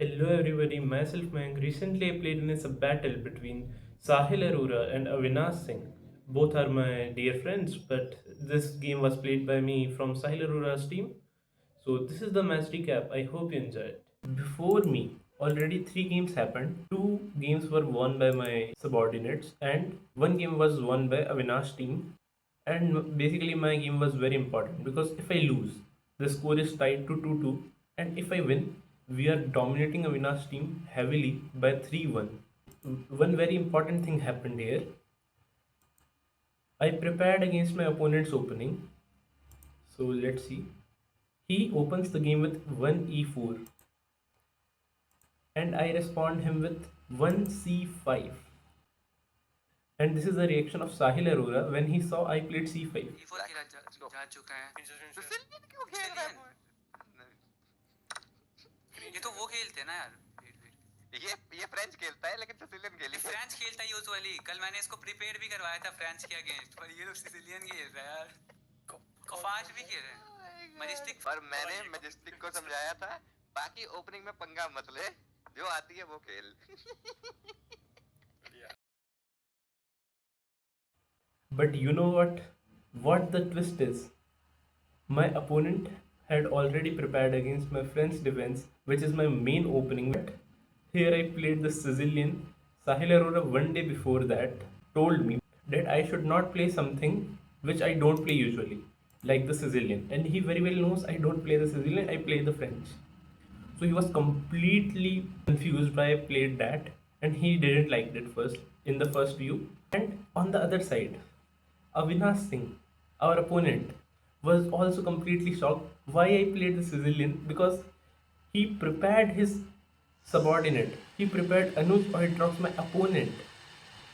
Hello everybody, myself Mayank. Recently I played in a battle between Sahil Arora and Avinash Singh. Both are my dear friends, but this game was played by me from Sahil Arora's team. So this is the match recap. I hope you enjoy it. Before me, already three games happened. Two games were won by my subordinates and one game was won by Avinash team. And basically my game was very important because if I lose, the score is tied to 2-2, and if I win, we are dominating Avinash team heavily by 3-1. One very important thing happened here. I prepared against my opponent's opening. So let's see. He opens the game with 1 e4 and I respond him with 1 c5. And this is the reaction of Sahil Arora when he saw I played c5. E4 खेला जा चुका है। Sicilian क्यों खेल रहा है? ये तो वो खेलते हैं ना यार। ये फ्रेंच खेलता है लेकिन सिसिलियन खेली। फ्रेंच खेलता है यूजुअली। कल मैंने इसको प्रिपेयर भी करवाया था फ्रेंच के अगेंस्ट, पर ये लोग सिसिलियन खेल रहा है यार। कफाश भी खेल रहे हैं। मैजेस्टिक और मैंने मैजेस्टिक को समझाया था बाकी ओपनिंग में पंगा मत ले, जो आती है वो खेल। But you know what? What the twist is? My opponent had already prepared against my French defense, which is my main opening. But here I played the Sicilian. Sahil Arora one day before that told me that I should not play something which I don't play usually, like the Sicilian. And he very well knows I don't play the Sicilian, I play the French. So he was completely confused why I played that, and he didn't like it first in the first view. And on the other side, Avinash Singh, our opponent, was also completely shocked why I played the Sicilian because he prepared his subordinate. He prepared Anuj Oitrox, my opponent,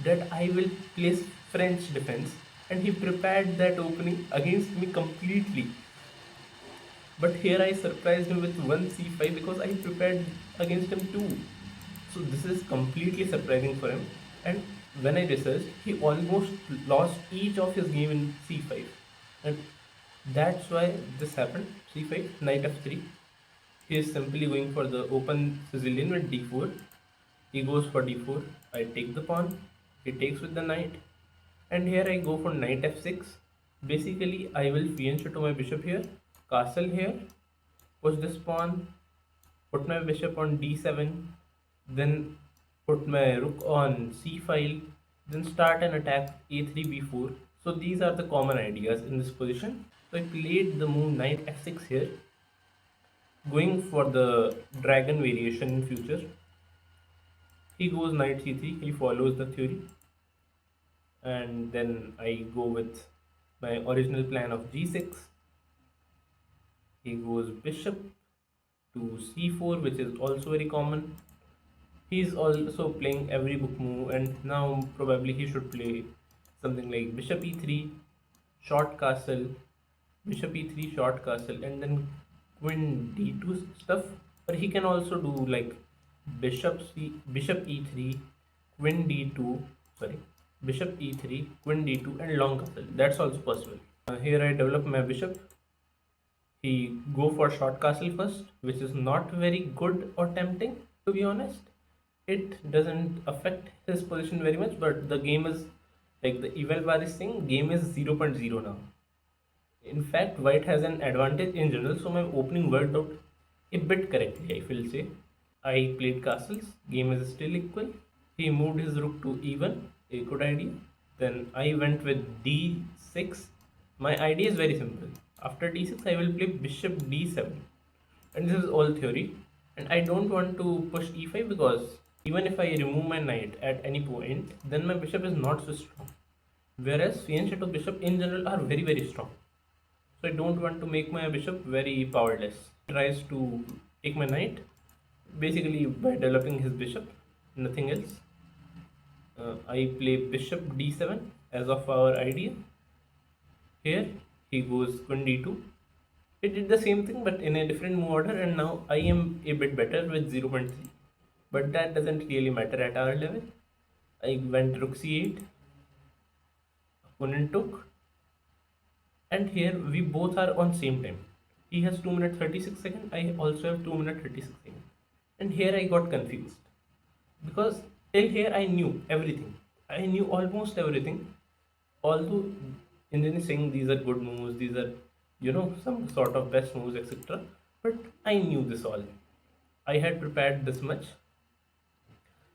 that I will place French defense, and he prepared that opening against me completely. But here I surprised him with 1 c5 because I prepared against him too. So this is completely surprising for him. And when I researched, he almost lost each of his game in c5. And that's why this happened. c5, knight f3. He is simply going for the open Sicilian with d4. He goes for d4. I take the pawn. He takes with the knight. And here I go for knight f6. Basically, I will fianchet to my bishop here, castle here, push this pawn, put my bishop on d7, then put my rook on c file, then start an attack a3 b4. So these are the common ideas in this position. So I played the move knight f6 here, going for the dragon variation in future. He goes knight c3, he follows the theory, and then I go with my original plan of g6. He goes bishop to c4, which is also very common. He's also playing every book move, and now probably he should play something like bishop e3, short castle, bishop e3, short castle, and then queen d2 stuff. But he can also do like bishop e3, queen d2, sorry, bishop e3, queen d2, and long castle. That's also possible. Here I develop my bishop. He go for short castle first, which is not very good or tempting, to be honest. It doesn't affect his position very much, but the game is like the Evil Bar is saying, game is 0.0 now. In fact, white has an advantage in general, so my opening worked out a bit correctly, I will say. I played castles, game is still equal. He moved his rook to e1, a good idea. Then I went with d6. My idea is very simple. After d6, I will play bishop d7. And this is all theory. And I don't want to push e5 because even if I remove my knight at any point, then my bishop is not so strong. Whereas fianchet of bishop in general are very strong. So I don't want to make my bishop very powerless. He tries to take my knight, basically by developing his bishop, nothing else. I play bishop d7 as of our idea. Here he goes queen d2. He did the same thing but in a different move order, and now I am a bit better with 0.3. But that doesn't really matter at our level. I went rook c8. Opponent took. And here we both are on same time. He has 2 minutes 36 seconds. I also have 2 minutes 36 seconds. And here I got confused because till here I knew everything. I knew almost everything. Although Indian is saying these are good moves, these are some sort of best moves, etc. But I knew this all. I had prepared this much,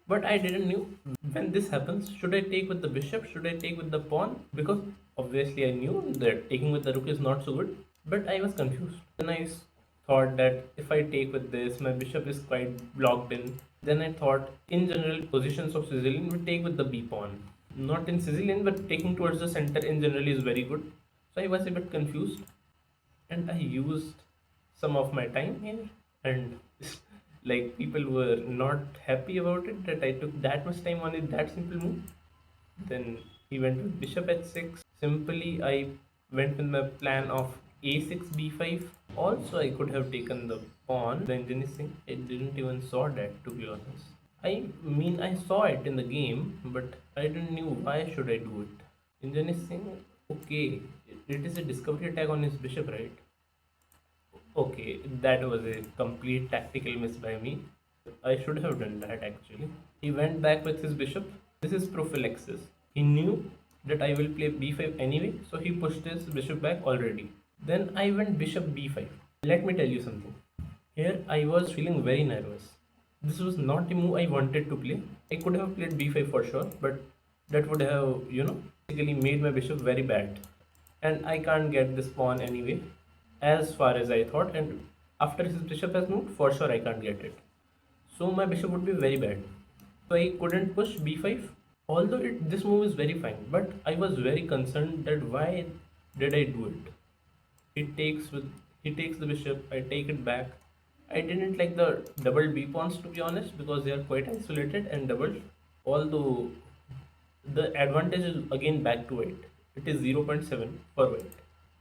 but I didn't knew when this happens. Should I take with the bishop? Should I take with the pawn? Because obviously I knew that taking with the rook is not so good. But I was confused. Then I thought that if I take with this, my bishop is quite blocked in. Then I thought, in general, positions of Sicilian would take with the b pawn. Not in Sicilian, but taking towards the center in general is very good. So I was a bit confused, and I used some of my time here, and like people were not happy about it that I took that much time on it, that simple move. Then he went with bishop h6. Simply, I went with my plan of a6 b5. Also, I could have taken the pawn. The engine is saying I didn't even saw that, to be honest. I mean, I saw it in the game, but I didn't knew why should I do it. Engine is saying, okay, it is a discovery attack on his bishop, right? Okay, that was a complete tactical miss by me. I should have done that actually. He went back with his bishop. This is prophylaxis. He knew that I will play b5 anyway, so he pushed his bishop back already. Then I went bishop b5. Let me tell you something. Here I was feeling very nervous. This was not a move I wanted to play. I could have played b5 for sure, but that would have, basically made my bishop very bad. And I can't get this pawn anyway, as far as I thought. And after his bishop has moved, for sure I can't get it. So my bishop would be very bad. So I couldn't push b5. Although this move is very fine, but I was very concerned that why did I do it? He takes the bishop. I take it back. I didn't like the double b pawns, to be honest, because they are quite isolated and doubled. Although the advantage is again back to white. It is 0.7 for white.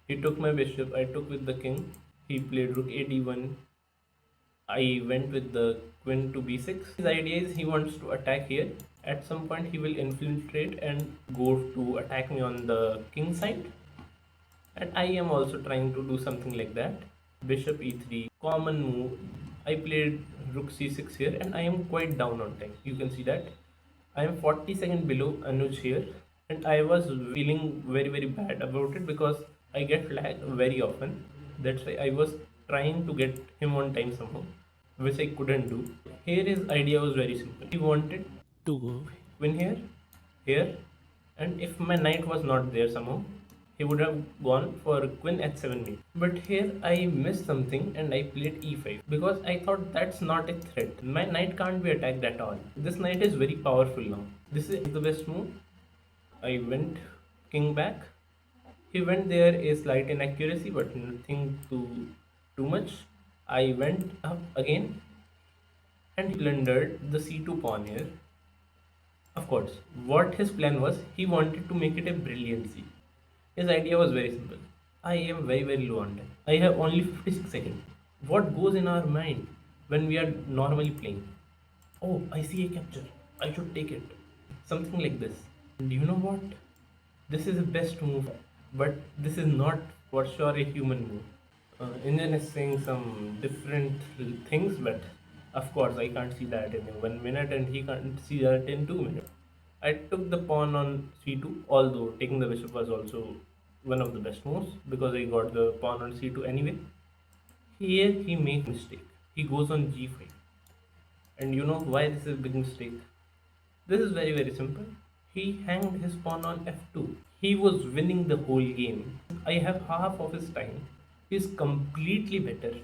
He took my bishop. I took with the king. He played rook a d1. I went with the queen to b6. His idea is he wants to attack here. At some point he will infiltrate and go to attack me on the king side. And I am also trying to do something like that. Bishop e3, common move. I played rook c6 here and I am quite down on time. You can see that. I am 40 seconds below Anuj here, and I was feeling very bad about it because I get lag very often. That's why I was trying to get him on time somehow, which I couldn't do. Here his idea was very simple. He wanted to win here, here, and if my knight was not there somehow, he would have gone for queen h7 mate. But here I missed something and I played e5 because I thought that's not a threat. My knight can't be attacked at all. This knight is very powerful now. This is the best move. I went king back. He went there a slight inaccuracy, but nothing too much. I went up again and he blundered the c2 pawn here. Of course, what his plan was, he wanted to make it a brilliancy. His idea was very simple. I am very low on time. I have only 56 seconds. What goes in our mind when we are normally playing? Oh, I see a capture. I should take it. Something like this. And you know what? This is the best move, but this is not for sure a human move. Indian is saying some different things, but of course I can't see that in 1 minute and he can't see that in 2 minutes. I took the pawn on c2, although taking the bishop was also one of the best moves because I got the pawn on c2 anyway. Here he makes mistake. He goes on g5. And you know why this is a big mistake? This is very simple. He hanged his pawn on f2. He was winning the whole game. I have half of his time. He is completely better.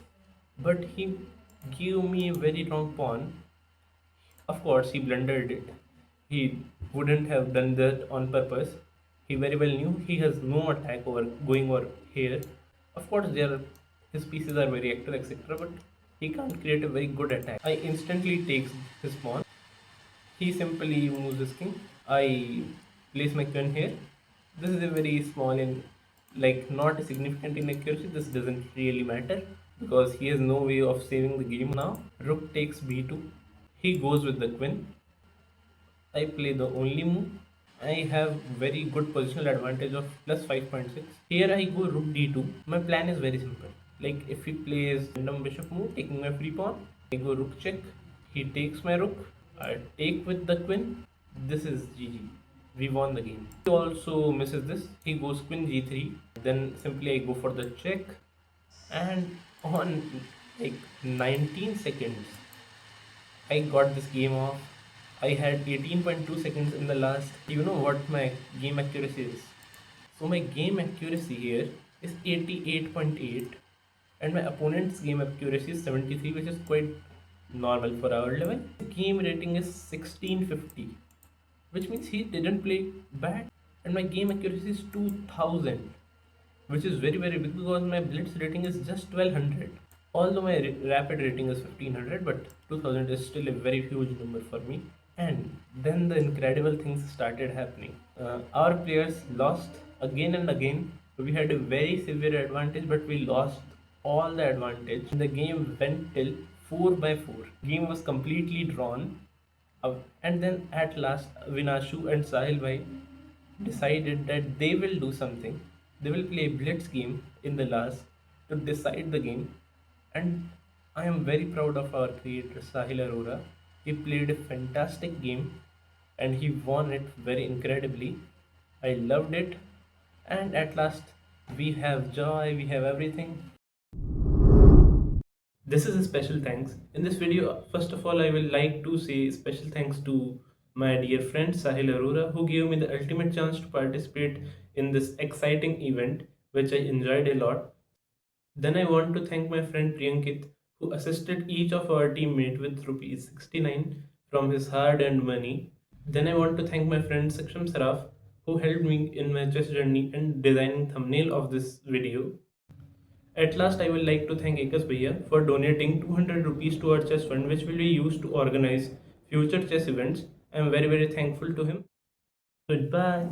But he gave me a very wrong pawn. Of course, he blundered it. He wouldn't have done that on purpose. He very well knew he has no attack over going over here. Of course, his pieces are very active, etc. But he can't create a very good attack. I instantly takes his pawn. He simply moves his king. I place my queen here. This is a very small and like not a significant inaccuracy. This doesn't really matter because he has no way of saving the game now. Rook takes b2. He goes with the queen. I play the only move. I have very good positional advantage of plus 5.6. Here I go rook d2. My plan is very simple. Like if he plays random bishop move, taking my free pawn, I go rook check. He takes my rook. I take with the queen. This is GG. We won the game. He also misses this. He goes queen g3. Then simply I go for the check. And on like 19 seconds, I got this game off. I had 18.2 seconds in the last. You know what my game accuracy is? So my game accuracy here is 88.8 and my opponent's game accuracy is 73, which is quite normal for our level. The game rating is 1650, which means he didn't play bad, and my game accuracy is 2000, which is very very big because my blitz rating is just 1200. Although my rapid rating is 1500, but 2000 is still a very huge number for me. And then the incredible things started happening. Our players lost again and again. We had a very severe advantage, but we lost all the advantage. The game went till 4 by 4. Game was completely drawn. And then at last, Vinashu and Sahil bhai decided that they will do something. They will play a blitz game in the last to decide the game. And I am very proud of our creator Sahil Arora. He played a fantastic game and he won it very incredibly. I loved it. And at last, we have joy, we have everything. This is a special thanks. In this video, first of all, I will like to say special thanks to my dear friend Sahil Arora, who gave me the ultimate chance to participate in this exciting event, which I enjoyed a lot. Then I want to thank my friend Priyankit, who assisted each of our teammates with rupees 69 from his hard-earned money. Then I want to thank my friend Saksham Saraf, who helped me in my chess journey and designing thumbnail of this video. At last, I will like to thank Ekas Bhaiya for donating 200 rupees to our chess fund, which will be used to organize future chess events. I am very very thankful to him. Goodbye.